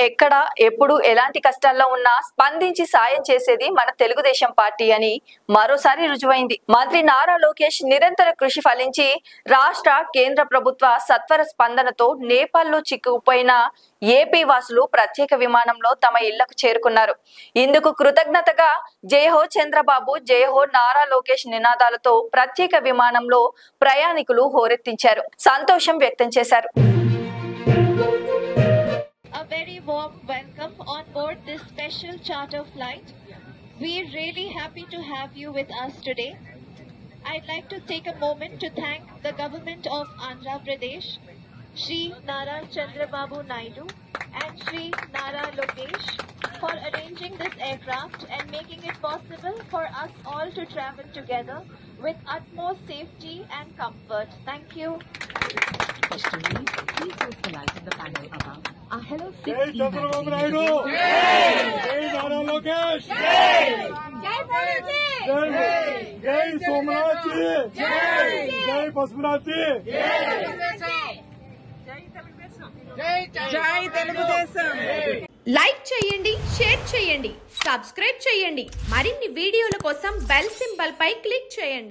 ఎక్కడ ఎప్పుడు ఎలాంటి కష్టాల్లో ఉన్నా స్పందించి సాయం చేసేది మన తెలుగుదేశం పార్టీ అని మరోసారి రుజువైంది. మంత్రి నారా లోకేష్ నిరంతర కృషి ఫలించి రాష్ట్ర కేంద్ర ప్రభుత్వ సత్వర స్పందనతో నేపాల్లో చిక్కుకుపోయిన ఏపీ వాసులు ప్రత్యేక విమానంలో తమ ఇళ్లకు చేరుకున్నారు. ఇందుకు కృతజ్ఞతగా జయహో చంద్రబాబు, జయహో నారా లోకేష్ నినాదాలతో ప్రత్యేక విమానంలో ప్రయాణికులు హోరెత్తించారు, సంతోషం వ్యక్తం చేశారు. A very warm welcome on board this special charter flight. We're really happy to have you with us today. I'd like to take a moment to thank the government of Andhra Pradesh, Shri Nara Chandrababu Naidu and Shri Nara Lokesh for arranging this aircraft and making it possible for us all to travel together with utmost safety and comfort. Thank you. Questioning, please use the light in the panel above. Our Hello Jai 16 Chandrababu magazine Naidu! Jai Nara Lokesh! Jai Balaji! Jai Somnath ji! Jai Pasupanath ji! జై Telugu Desam. Like చేయండి, share చేయండి, subscribe చేయండి. మరిన్ని వీడియోల కోసం bell symbol పై click చేయండి.